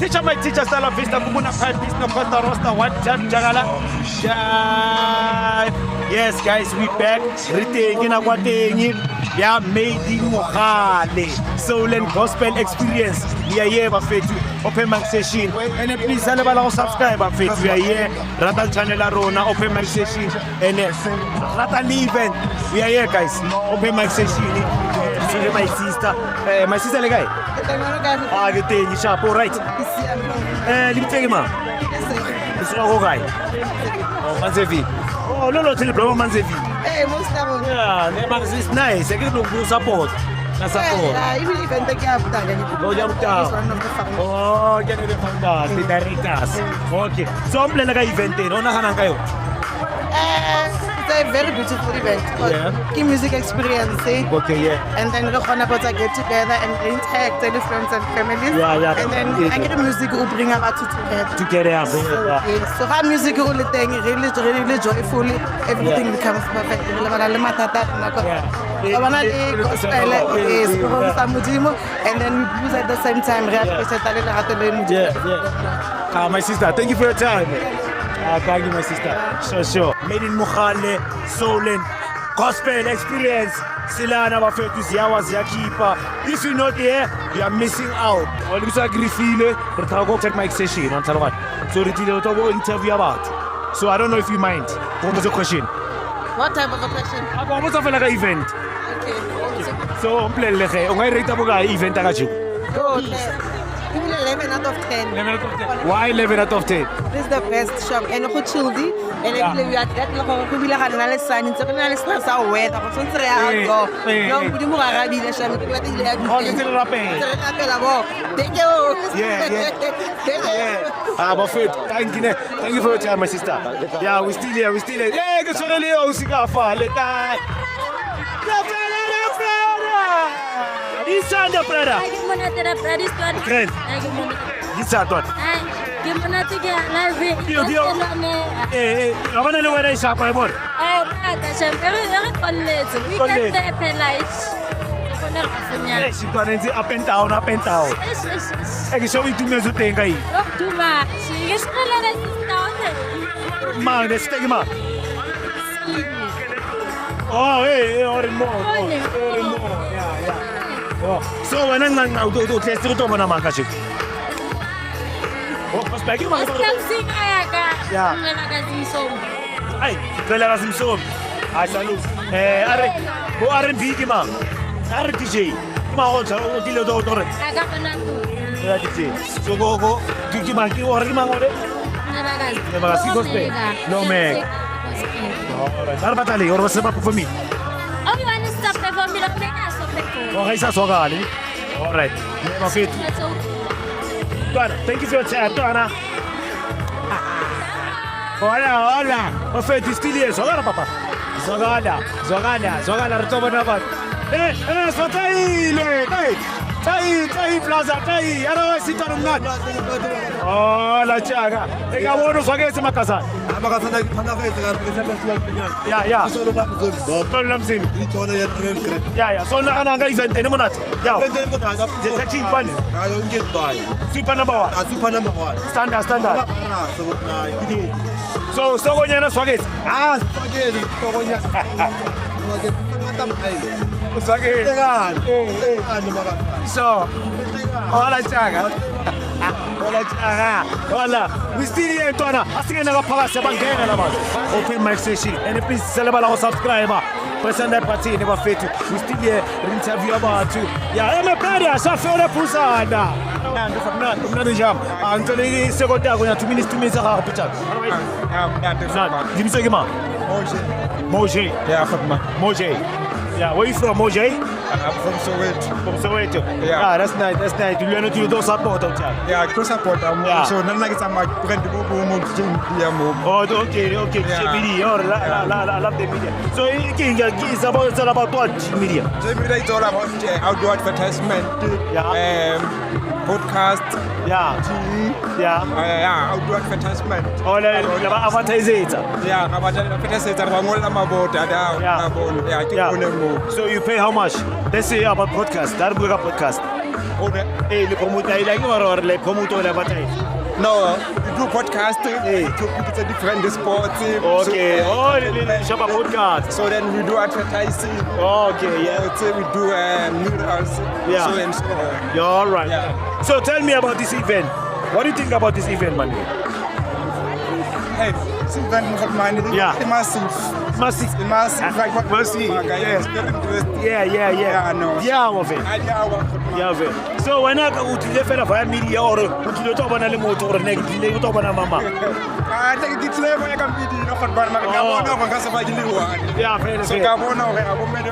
teacher, my teacher, Stella Vista, Kubuna Pipe, Vista, Costa Rosta, What Jagala. Yes, guys, we back. Retaking what yeah, made in Mohale. Soul and gospel experience. We are here, Bafetu. Open mic session. And please, subscribe, Bafetu. We are here. Ratan Channel Arona, open mic session. And Ratan event. We are here, guys. Open mic session. My sister. My sister, the guy. Ah, good thing. You sharp, all right. Let me tell you, man. It's all right. Oh, Manzevi. Oh, no, tell you, bro, Manzevi. Hey, most of them. Yeah, it's nice. I get no support. Na support. Even if I take up that, Oh, you have Oh, get it from that. The directors. Okay. So, I'm playing like an event. No, na hanan kayo. It's a very beautiful event. Yeah. Key music experience. Okay, yeah. And then we're gonna get together and interact with friends and families. Yeah. And then I get the music will bring about together. Together, yeah. Yes. So our music will really joyful. Everything becomes perfect. I wanna gospel and then we blues at the same time. Yeah. My sister, thank you for your time. Thank you, my sister. Sure. Made in Mohale, Soul and gospel experience. Silana Bafetu Ziawa Ziakipa. If you're not there, you are missing out. All you agree feel, but I'll go check my session on Salavat. So the interview about. So I don't know if you mind. What was the question? What type of a question? What's up like an event? Okay. So I'm playing like a rate of an event. Good. 11 out of 10. 11 out of 10. Why 11 out of 10? This is the best shop. And who childy. And then we are that who will have an sign in seven analysis our weather. So it's real go. No, we do more Arabic than shall we what is the Thank you. Yeah. Thank you for your time, my sister. Yeah, we still here. Yeah, get sorry, Leo, Sikafa. This is the brother. Great. This is what? I want to know where I shop my board. She got into up and down. I can show you 2 minutes to think. Man, let's take him up. Oh, hey, or more. Yeah. So when I'm now to test to Tomana Makashi. Oh, what's back? Yeah. Hey, Velasquez so. I salute. Who are big man? RTJ. Ma also, Dilo Dotore. So go. Did you make or Rimangore? No, man. Arbatali, or was up for me? Oh, he's a sogali. All right. Thank you for your chat, Donna. Hola. Perfect, still here. Zogala, papa. Zogala, Retobanaba. Tai, Plaza, Tai. I don't sit on that. Oh, La Chaga. I want to forget some Makasa. Yeah. Yeah. So now I'm going to event. Yeah. The cheap one. Super number one. Standard. So when you're not forget. So, hola Chaga. We still here, Tona. I think I'm going to open my session. And please celebrate our subscriber. Person that party never fit. We still here interview about you. Yeah, I'm a player. I saw Fiona Pusada. I'm not a jam. Anthony second day. We have 2 minutes to make a picture. Give me a second. Moje. Yeah, where you from, Moje? I'm from Soweto. Yeah. That's nice. Do you know you don't support out there? Yeah, I support. So not like it's a much friend to go home. Oh, okay. Yeah. Media. I love the media. So it's all about what media? So media is all about outdoor advertisement. Yeah. Podcast. Yeah. TV. Yeah. Outdoor advertisement. Oh, advertising. Yeah, So you pay how much? Let's say about podcast. That big podcast. Le promoter like or le promoter la bataille. No, we do podcasting. Hey. It's a different sports. Okay. Le shop podcast. So then we do advertising. Okay, yeah. So we do mirrors. Yeah. So and so on. You're all right. Yeah. So tell me about this event. What do you think about this event, man? Hey, it's event for money. Yeah. It's massive. Massive. Massive. Like what? Massive. Yes. Very interesting. Yeah. Yeah, I know. Yeah, mon frère. Yeah, frère. So when I go to the fella via media or to the top on the motor or next day to on mama. I think it's level I can be the offer by my Yeah, frère. So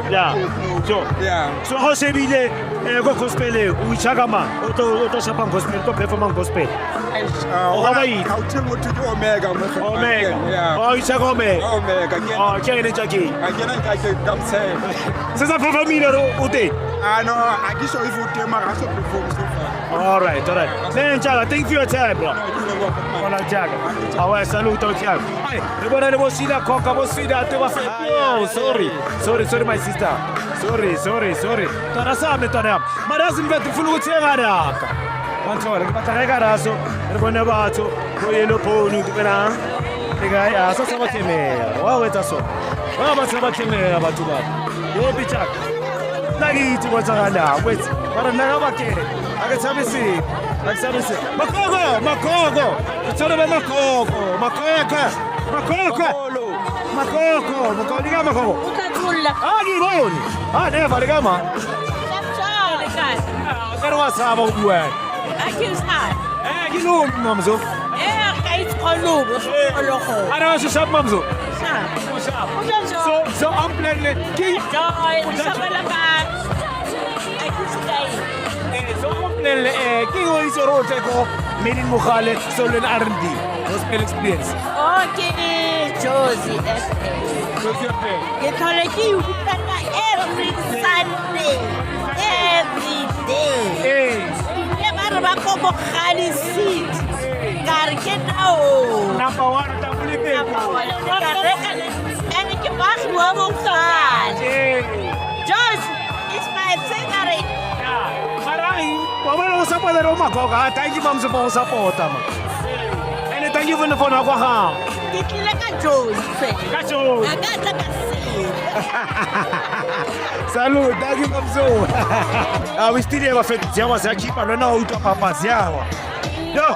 Yeah. So. Yeah. So how say bile go gospel u chagama to shapa gospel to perform gospel. How about it? I'll tell you to do Omega. Omega. Yeah. Oh, it's Omega. Omega. Oh, kaya ni chaki. Again, I can come say. C'est ça pour famille là ute. I know. I just show you for them. I have to perform so far. All right. Man, Chaga, thank you for your time, bro. Voilà, Chaga. Ah ouais, salut, toi, Chaga. Hey, le bon sida coca, bon sida, tu vas faire. Oh, sorry, my sister. Sorry. Tana sa me tana. Marazi mvetu fulu tsengara. Mantore, bataka raso. Rebona batho, go yelo ponu tupena. Egai, asa sa batemera. Wa wetsa so. Wa ba sa batemera batho ba. Yo bichak. Nagi itse botsagala, wetsa. Bara nna ba kere. Akathabisi. Makoko. Tsole ba makoko. Makoko, diga makoko. Ukathula. Ngiboni. Neva ligama. Shapshale kahle. Ngere wasaba ukuwe. Akhisana. Ngilumi mamzo. Kayikholubo. Lokho. Ana shap mamzo. Shap. So I'm playing king. Joy, sabala ka. Akhisana. So I'm playing king o isorote ko Merin Mukhale Solen R&D. Gospel experience. Okay, Josie FM. Ke tlhole ke utlwa every Sunday. Every day. Hey. Ke ba re ba go bogale seat. Ka re ke nao. Number 1 tabuleke. And ke ba go bogale. Josie is my favorite. Marai, wabona usapota lo magoga, thank you mamzo for supporta ma. And thank you for the phone kwa ha. Ke tlile ka Josie. Ka Josie. Akatla ka Salut, thank you mamzo. We still have a fet jawa za kipa lona uto papa ziawa. Yo.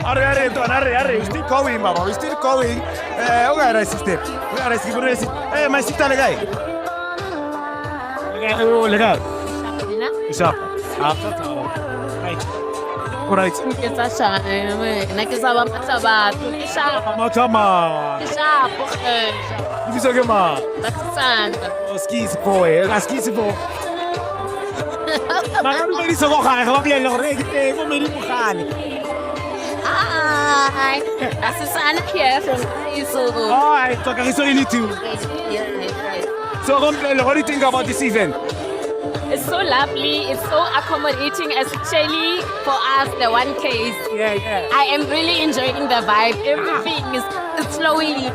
Are, we still going, Mama. We still going. Okay, sister. We are resist. Hey, my sister, le guy. Le guy. Isa. Right. Alright. Ke tsa shane, nna ke sa ba matsabatho. Ke sharp. Matama. Ke sharp. Ibizo ke ma. Batsana. Skis boy. Skis boy. Makamu ba diso ko kaya ka bile gore ke mo medi mogane. Hi. Asisana here from Iso. Oh, I talk Iso Elitu. So, what do you think about this event? It's so lovely, it's so accommodating, especially for us, the 1Ks. Yeah. I am really enjoying the vibe. Everything is flowing.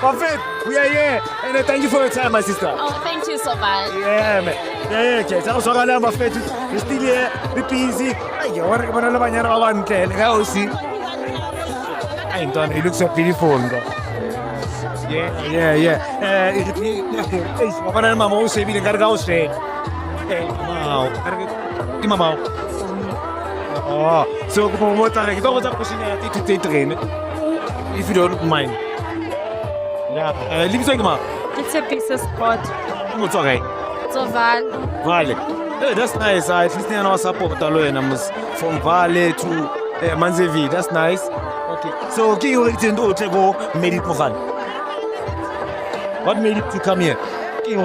Perfect. We are here. And thank you for your time, my sister. Oh, thank you so much. Yeah, man. Yeah, okay. So, I'm perfect. We're still here. We're busy. Yo, what are you doing? How is it? I don't. It looks so beautiful. Yeah. What are mama saying? We gotta go straight. Mama. Oh, so what are you doing? To train, if you don't mind. Yeah, lieve zeg maar. It's a piece of sport. What's okay? So fun. Vale. That's nice. I think I know support from Vale to Manzevi. That's nice. Okay. So, can you return to go Merit Mohan? What made you to come here? Okay,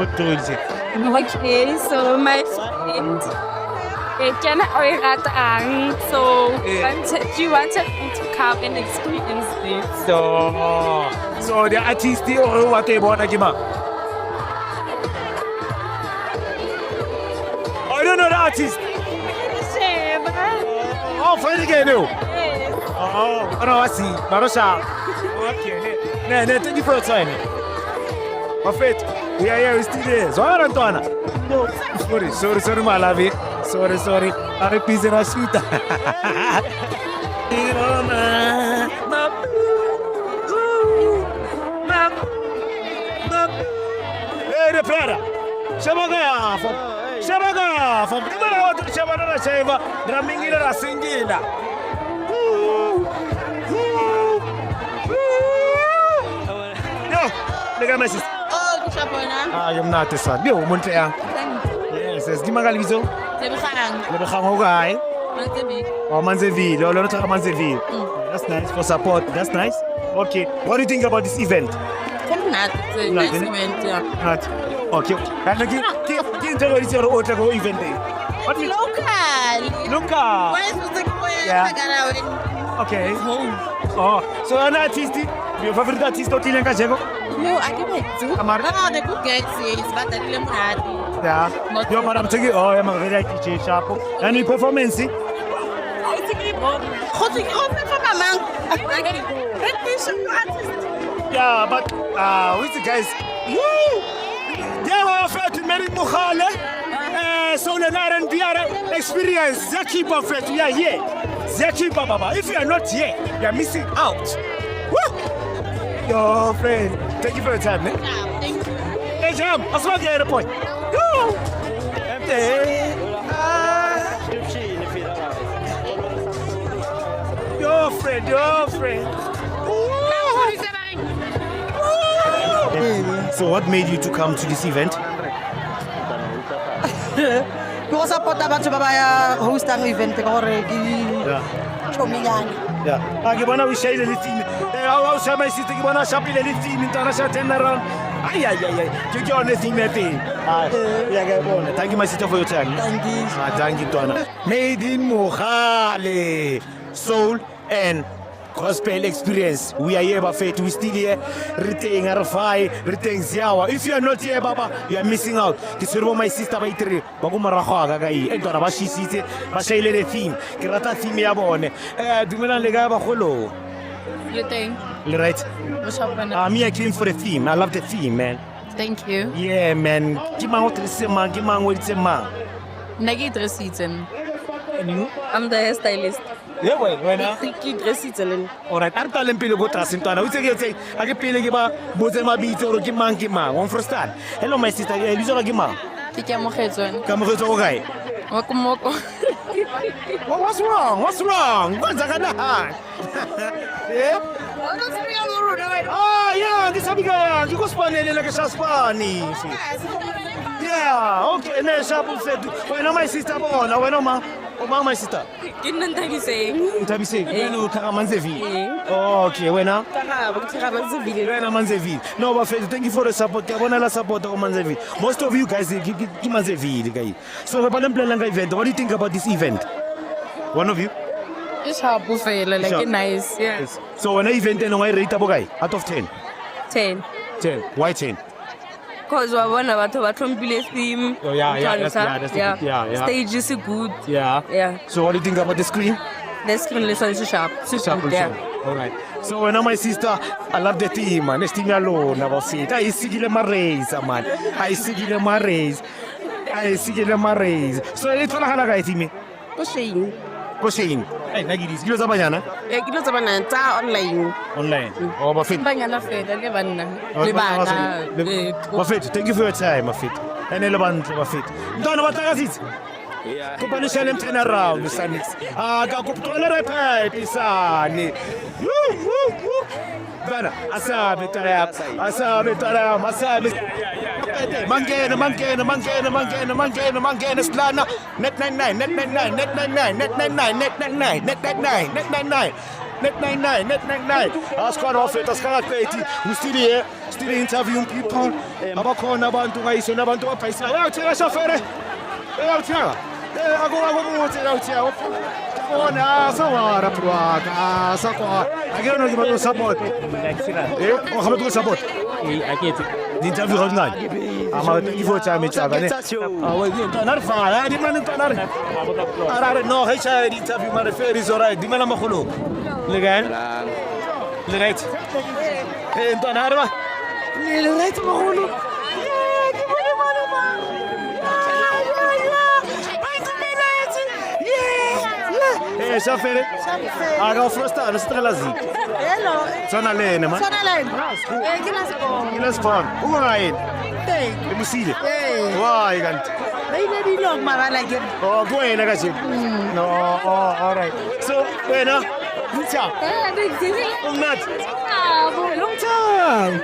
so my friend, can I so she wanted me to come and experience this. So the artist or what they want to give up? I don't know the artist. Oh, finally get you. Yes. Oh, I see. Marosha. Okay. Ne, thank you for your time. Bafethu, we are here, we still there. Zwara ntwana. Sorry, my love. Sorry. Are busy na shoota. Hey, the brother. Shabaka. Dimana watu shabana na shaiva. Ramingila na singila. Yo, look at my sister. Oh, ke shapona. You're not the son. Yo, umuntu yang. Yes, gimanga lizo. Lebekang ho kae? Oh, Manzeville. Oh, Lolo Manzeville. That's nice for support. That's nice. Okay. What do you think about this event? Nice event, yeah. Not. Okay. And again, can tell what your other event day. What do you Local. Luca. Why is it Yeah. like Okay. Oh, so an artist. Your favorite artist or Tilenka Jego? No, I can make two. Amar. No, the good guys is but the lemonade. Yeah. Yo, madam, take it. Oh, I'm a very DJ sharp. Any performance? Yeah, but with the guys, they were afraid to marry Mukhale. So the R&B experience, Zaki Buffett, we are here. Zaki Baba, if you are not here, you are missing out. Woo! Your friend, thank you for your time, man. Thank you. Hey, Jam, I'll swag you at a point. Go! Your friend. So what made you to come to this event? Ko support batho ba ya host ang event ka gore ke chomiyane. Yeah. Ke bona we share le team. Wa sa mai sister ke bona shapile le team international general. Ay. Ke on the team thing. Yeah, ke bona. Thank you my sister for your time. Thank you. Thank you Twana. Made in Mohale. Soul and gospel experience. We are here, Bafethu. We still here. Reteng Arafai, Reteng Ziawa. If you are not here, Baba, you are missing out. Kisuru my sister by three. Bagumaraha gagai. Entona bashisi. Bashaile the theme. Kirata theme ya bone. Dumela lega ba kholo. You think? Right. What's happening? Me I came for the theme. I love the theme, man. Thank you. Yeah, man. Gimango trisema, gimango itsema. Nagi dressiten. And you? I'm the hairstylist. Yeah, wait, when Tiki dressiten. Alright, I'm telling people go trust in Tana. We say, I get pele giba, bozema beat or gima. One for start. Hello, my sister. Elizo gima. Tiki amohetson. Come over to Ogai. Wakumoko. What's wrong? What's that? Yeah? Oh, yeah, this is you go Spanish like a Spanish. Yeah, okay. And then Shabu said, when my sister born, when my sister. Kinan tayo saying. Tabi say, when Manzeville. Okay, when Manzeville. No, but thank you for the support. I want to support Manzeville. Most of you guys give Manzeville, guys. So the Palamplanga event. What do you think about this event? One of you? It's happy feel like nice. Yes. So when I event and I rate guy out of 10. 10. 10. Why 10? Because we want to trombile theme. Oh yeah. That's yeah. Stage is good. Yeah. So what do you think about the screen? The screen listen sharp. Super. Yeah. All right. So when my sister, I love the team, man. This team alone, I was it. I see them raise, man. I see them raise. So it's all halaga team. Pushing. Hey, nagidis. Kilo sa banyana? Kilo sa banana ta online. Online. Oh, Bafet. Banyana feda le banna. Bafet, thank you for your time, Bafet. And elevan Bafet. Don't what I it. Kupani shalem turn around, Sanix. Ka kuptola repa pisani. Bana, asabe tarap. Mangena, Slana, net 99, net 99. Ask one of it, we still here, still interviewing people. Abakona abantu ngayisho nabantu baphaisa. Yathela shofere. Yathela. Ako. Ona sawara pruaka sakwa. Agero no gibato support. O khamatu support. Aketi. The interview was not. I'm going to time each other. Not far. Demand no, I interview my affair is alright. Demand Legal. ntwana a re ba Le right mogolo. shafele a ka o frostana se tlogela zik Hello. tshwana le ene ma Sona line. Ke la sekolo. ke le sefon o go gaene le mosile why kanti Ba ile di long mabala ke. oh ke wena ka jeko no oh all right so wena Lucha umnat long time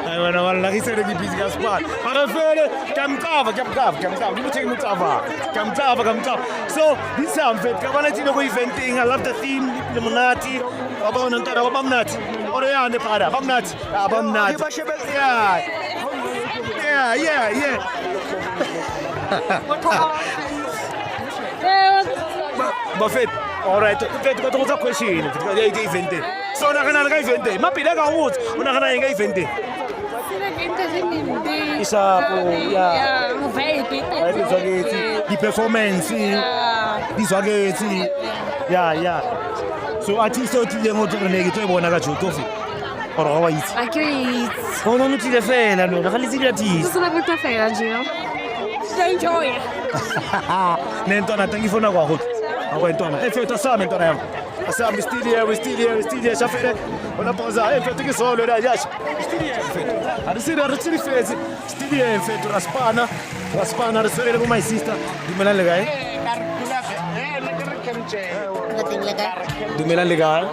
I wanna wala ki sere di busy spot. Para fere kam kava. Ni mo check mo kava. Kam kava. So this time fet ka bana tino ko eventing. I love the theme. Le monati. Aba on ntara ba mnati. Ore ya ne para. Ba mnati. Ba mnati. Yeah. Buffet. All right. Fet ko to question. Fet ka di eventing. So na kana ka eventing. Mapila ka ut. Una kana nga eventing. Isa po, yeah. The performance, this wageti, yeah. So artist o tile mo tlo ne ke tlo bona ka jotofi. Ora ga wa itse. Agreed. Go no tile fela no, ga le tsile artist. It's not a good affair, Gino. Enjoy. Ne ntona tangi fona kwa go. Ako ntona. E feta sa ntona yam. Asa we still here. Shafere. Ona poza, e feta ke solo da yash. Arisira ritsiri fezi. Still here feta raspana re sere go my sister. Dumela le gae. Dumela le gae.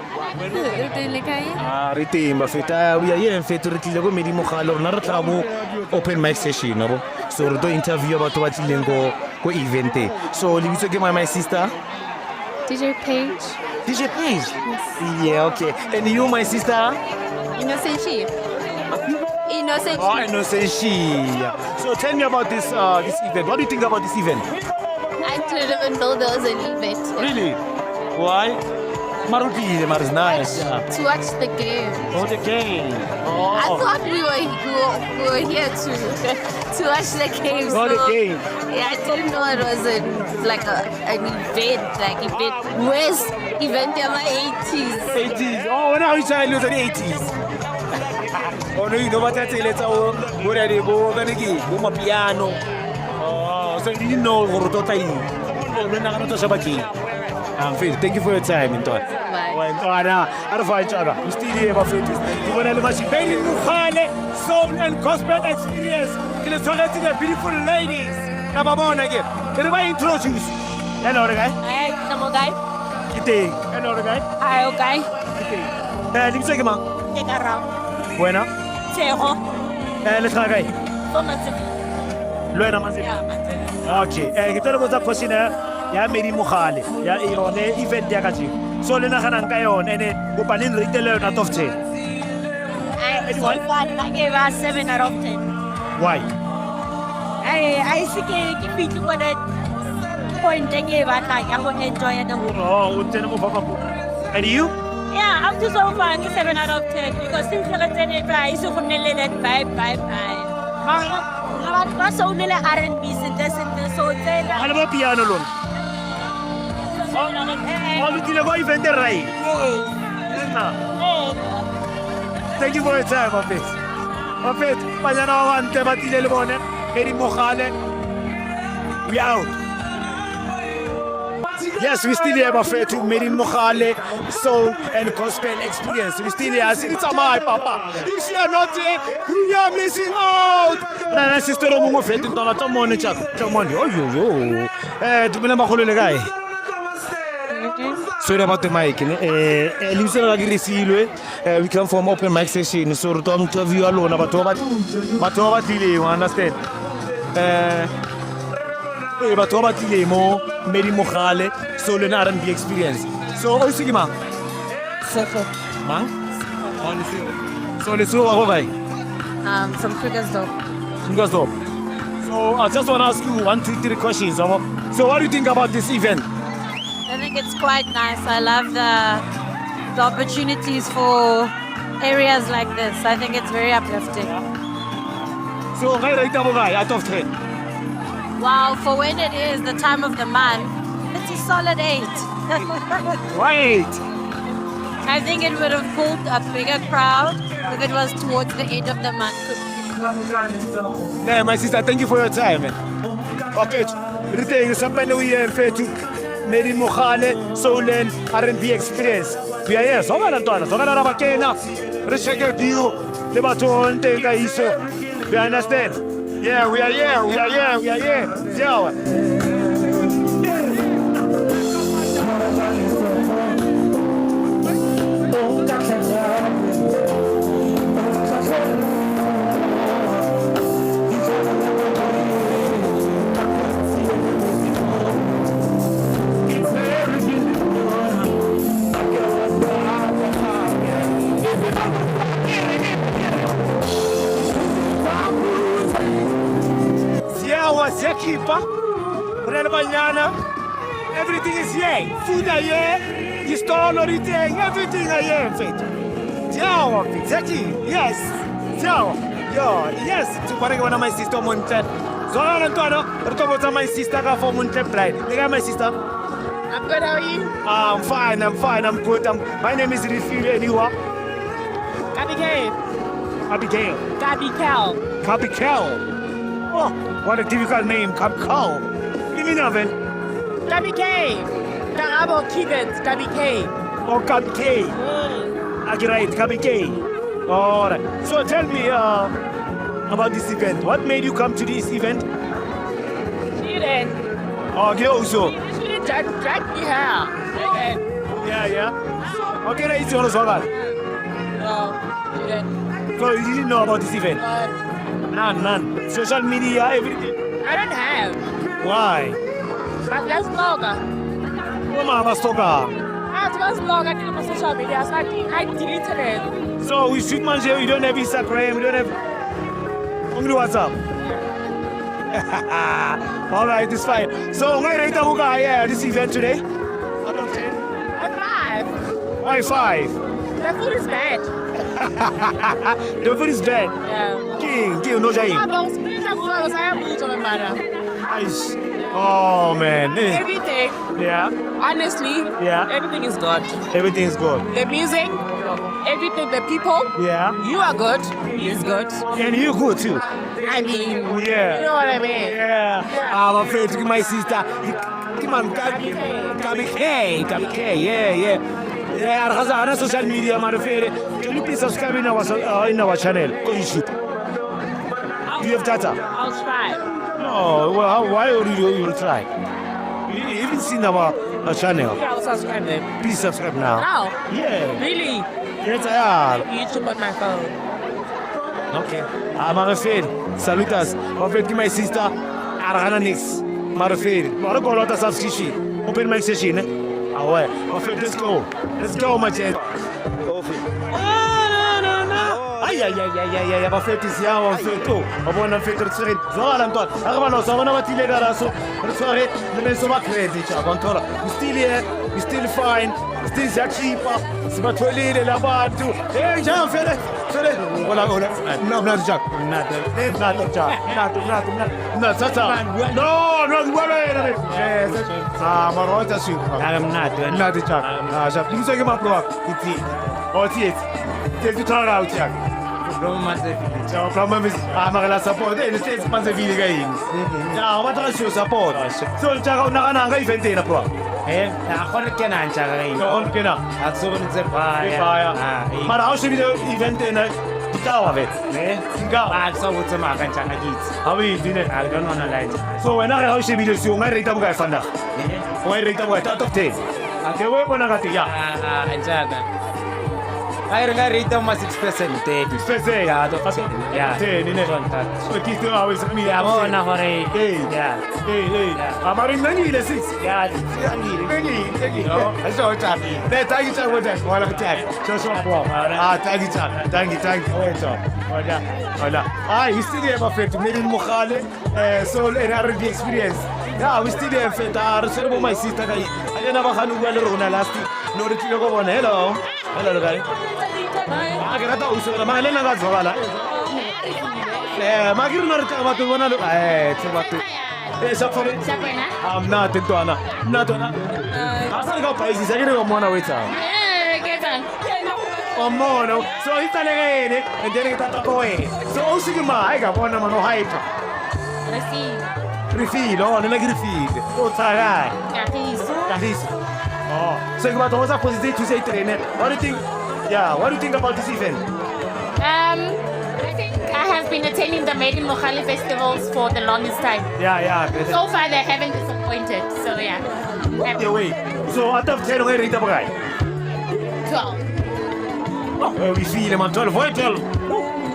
Re teng ba feta we are feta re tlile go medi mogalo rena re tla mo open mic session no. So re do interview batho ba tlileng go event e. So le bitse ke my sister DJ Page. DJ Page? Yes. Yeah, okay. And you, my sister? Innocent She. Innocent Oh, Innocent She. Yeah. So tell me about this event. What do you think about this event? I didn't even know there was an event. Really? Why? Maruti, Mar is nice. Yeah. To watch the game. Oh, the game. I Oh. thought we were here to watch the game. Oh, the game. Yeah, I didn't know it was an event. Where's event in my 80s? 80s. Oh, when I was child, it was the 80s. Oh, no, you know what I tell you? What are they go piano. Oh, so you didn't know what to tell you. Oh, no, no, no, no, I'm Phil. Thank you for your time, Inton. We still here, my friend. You want to watch Mary Mukhale, soul and gospel experience. You're talking to the beautiful ladies. Come on again. Can I introduce? Hello, guy. Hi, hello, guy. Kite. Hello, guy. Hi, okay. Kite. Lim sige ma. Take a round. Buena. Zero. Let's go, guy. Luena manzi. Yeah, Okay. Kita lo sa question ya Mary Mukhale. Ya irone event ya kaji. So le nagana ka yon ene go palin rate le out of 10. I gave her 7 out of 10. Why? I think I feel to that point I gave her like I would enjoy the movie. Oh, utena mo papa. And you? Yeah, I'm just so far 7 out of 10 because since the 10 price so from that 5. Mas so nila R&B so then Ano ba piano lon? Oh, lu tine go event rai. Thank you for your time, Mafet. Mafet, mañana avante batile le bone. Mary Mukhale. We out. Yes, we still here, Mafet, to Mary Mukhale soul and gospel experience. We still here. It's my papa. If you are not here, you are missing out. Na sister mo mo fet ntona tsa mone tsa mone. Oh yo. Dumela magolo le kae? Sorry about the mic. We come from open mic session. So to interview alone batho ba tlile, you understand? Batho ba tlile mo Mary Mukhale soul and R&B experience. So o sigi ma? Sefo. Ma? So let's go over. From Krugersdorp. So I just want to ask you 1, 2, 3 questions. So what do you think about this event? I think it's quite nice. I love the opportunities for areas like this. I think it's very uplifting. So out of 10. Wow, for when it is the time of the month, it's a solid 8. Wait. I think it would have pulled a bigger crowd if it was towards the end of the month. Nah, my sister, thank you for your time, man. Okay, everything something we here to Made in Mohale, Soul R&B experience. We are here, so many Antoine, so many Rabakena, Rishaka Dio, Lebaton, Tenga Iso. You understand? Yeah, we are here, we are here, we are here. Yeah. Keeper, everything is here. Food are here, the store, everything, everything are here. Ciao, exactly. Yes, ciao. Yo, yes. To parang one of my sister Monte. So Antonio, to my sister for Monte Pride. You got my sister? I'm good, how are you? I'm fine, I'm good. My name is Rifil Eliwa. Abigail. Abigail. Abigail. Oh, what a difficult name, Kapkal. Give me nothing. Gabi K. Karabo Kivens, Gabi K. Oh, Gabi K. Right, Gabi K. All right. So tell me about this event. What made you come to this event? Student. Okay, also. Student dragged me here. Yeah. Okay, now it's your Zogal. No, student. So you didn't know about this event? None. Social media, everything. I don't have. Why? But that's blogger. Mama Stoka. That's blogger on social media, so I deleted it. So we should manage, you don't have Instagram, you don't have only WhatsApp. All right, it's fine. So why rate this event today? Out of 10? A 5. Why 5? The food is bad. The food is bad. Yeah. King, no Jai. Oh man. Everything. Yeah. Honestly. Yeah. Everything is good. Everything is good. The music, everything, the people. Yeah. You are good. He's good. And you good too. I mean, Yeah. you know what I mean? Yeah. I'm afraid to give my sister. Come on, Gabi K. Yeah. Yeah, on social media, my friend. Can you please subscribe in our channel on YouTube? Do you have data? I'll try. No, well, why would you try? You haven't seen our channel. I'll subscribe them. Please subscribe now. Now? Yeah. Really? Yes, I am. YouTube on my phone. Okay. My friend, salute us. My friend, my sister, Arhana Nix. My friend, what a lot of subscription. Open my session. Ah ouais. My friend, let's go. Let's go, my friend. Aïe, ma fête ici, on fait tout. On va en faire tout de suite. Voilà, Antoine. Alors, ça va nous battre les gars. So, le soirée, le même soir, crédit, Antoine. We still here, we still fine, we still Zakipa. C'est pas toi les là-bas, tout. Eh, Jean, fais-le. Voilà. Non, Jack. Not, Jack. Not, ça. No, yes. Ah, Marot, that's you. I'm not Jack. Jack. You say, ma pro. It's Take the car out, Jack. Ciao, problem is, la support. It's expensive again. Now, what does your support? So, Jack, na event na pro. Ako na kaya nandiyan On kena. At so kung sa But how should be the event na ikaw ave? Ikaw. At so kung sa mga kanchang agits. How we did it? I don't wanna lie. So when I how should be the show, I rate up guy fanda. I rate up out of 10. Okay, we ko na katiya. Andiyan. Ay nga rito mas 6%. Spese. Yeah, to kasi. Yeah. 10 ni ne. So kito always me up. Oh, na hore. Yeah. Amarin nani le 6. Yeah. Nani. So chat. Ne tagi chat with that. Wala chat. So pro. Tagi chat. Thank you. Hola. You still have a fit Made in Mohale. Soul R&B experience. Yeah, we still have fit. Servo my sister guy. I never had no well run last. No, the go on. Hello, guys. ke rata o usola mara le nna ka tshwala ma ke rena re tla batho bona le tle batho sa fore mnate ntwana mnatona a sa ka paisisa ke re wa mona wetsa o mono so italekene and then ke tata ko so o se ke mai ka bona mano hype Refil, oh, non è che refil. Oh, sarai. Capisco. Oh, so you want to positive to say trainer. What do you think? Yeah, what do you think about this event? I think I have been attending the Made in Mohali festivals for the longest time. Yeah. So far, they haven't disappointed. So yeah. Yeah, wait. So out of 10, where is the guy? 12. Oh, we feel man 12. Why 12?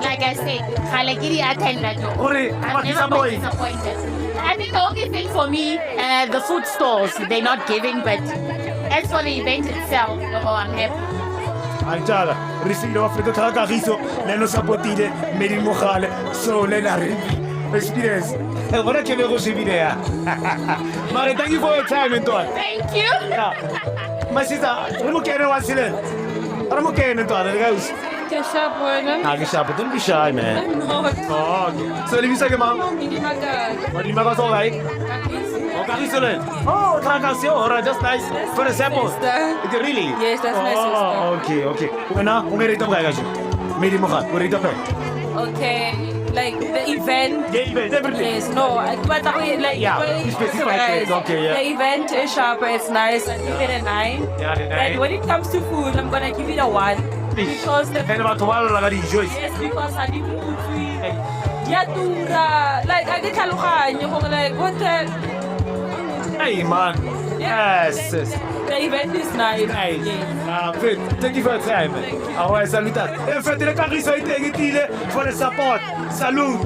Like I said, Khalekiri attended. Ore, I've never been disappointed. I think the only thing for me, the food stalls, they're not giving, but as for the event itself, oh, I'm happy. Anjala, rifilo Afrika talaga riso, neno sapotile, Made in Mohali, so lena experience. Ora che vedo se video. Mare, thank you for your time, Antoine. Thank you. Yeah. My sister, remo kene wasile. Remo kene Antoine, guys. Ke sharp wena. Ah, get sharp, don't be shy, man. No. Oh, okay. So, leave me say, mom. Hindi magag. What do you make us all right? Oh, Carisole. Oh, Trancacio, alright, just nice. For example. Sister. Really? Yes, that's my Oh, okay. Una, umerito mga gajo. Made in Mohali, umerito pa. Okay. Like the event. Yeah, event, everything. Yes, no. But ako like Yeah, you specify it. Okay, yeah. The event is sharp. It's nice. I give it a 9. Yeah, the 9. And when it comes to food, I'm gonna give it a 1 because the And about tomorrow, like the joy. yes, because I didn't Yatura. Like I get like what the Hey, man. Yes. the event is nice. Nice. Yes. Fit. Thank you for your time. Awa, salutat. En fait, le Cariso ite gitile for the support. Salute.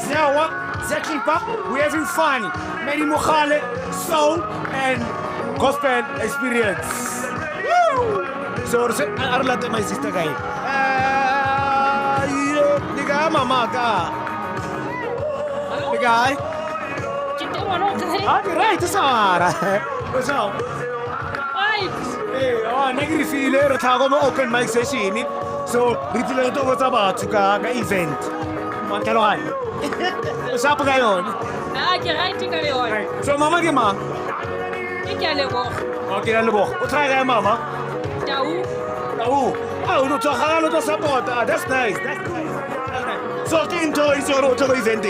Zawa, Zakipa, we're having fun. Made in Mohali, soul and gospel experience. Woo! So, arlate my sister guy. Diga mama ka. Diga. Ah, right, Sara. What's up? Eh, oh, negri file, re tla go mo open mic session. So, re tlile go tobotsa batho ka event. Mantelo hai. Sa pa ngayon. Ah, ke right ka yona. So, mama ke ma. Ke a leboga. Okay, la lebo. O try ga mama. Tau. Oh, oh, no tsagalo to support. Ah, that's nice. That's nice. So, ke into iso ro to event.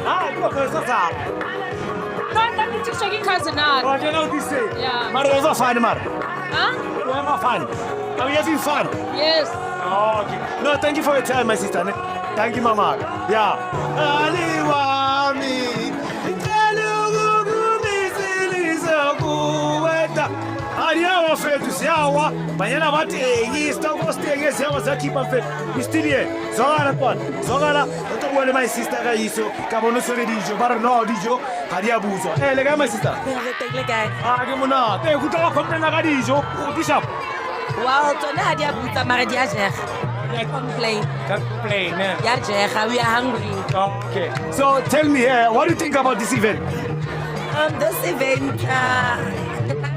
Ah, go for sa. No, I'm just checking cousin out. Oh, you know this say. Yeah. Mar was fun, mar. Huh? You have fun. Are we having fun? Yes. Oh, okay. No, thank you for your time, my sister. Thank you, Mama. Yeah. Ariawa fetu siawa, banyana batengi, stoko stenge siawa sakipa fetu. Mistilie, zogala pon, zogala. Oto wale my sister ga iso, kabono sore dijo, bar no dijo, hadia buzo. Lega my sister. Ah, ke mona. Te kutaka komplena ga dijo, bishop. Wow, tsone ha di a butsa mara di a jega. Complain. Complain, man. Di a jega, we are hungry. Okay. So tell me, what do you think about this event? This event,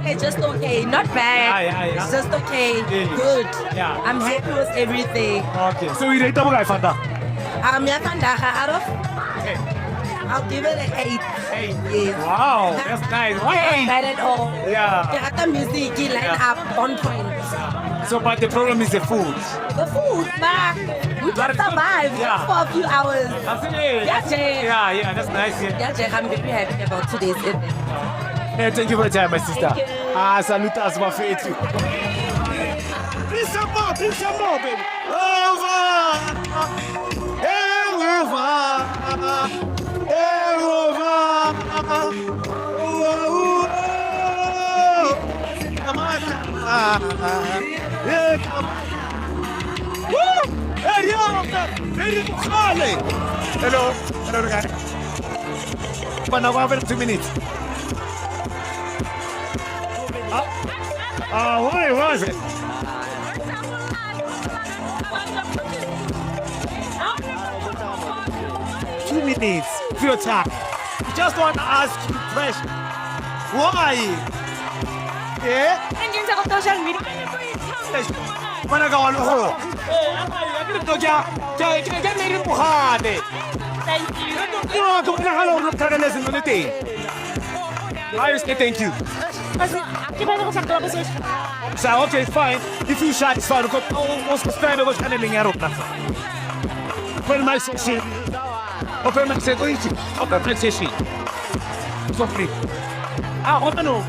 it's just okay, not bad. Yeah. It's just okay, Yeah. good. Yeah. I'm happy with everything. Okay. So we rate up guy Fanta. Out of, Okay. I'll give it an 8. Hey. Yes. Wow, that's nice. Why Not eight? bad at all. Yeah. The music, line Yeah. up, on point. So, but the problem is the food. The food, man, we But can it's good. survive Yeah. for a few hours. Yeah, that's nice. Yeah. Yeah, I'm very happy about today's event. Hey, thank you for your time, my sister. Thank you. Ah, salutas, my faith. Please some more, baby. Over. Hello, guys. But now I have 2 minutes. Why was it? Two minutes for your talk. Just want to ask you a question. Why? Yeah? Nandyan sa social media. Mana ka walo ko. Akit to ja. Ja meron buhate. Thank you. No, to na halo na talaga na sinuniti. I say thank you. Kasi, kailan ako sa club sa So, okay, fine. If you satisfied, ko subscribe ko sa kanilang yarop na. Open my session. Open my session. Open my session. So free. Ah, ano?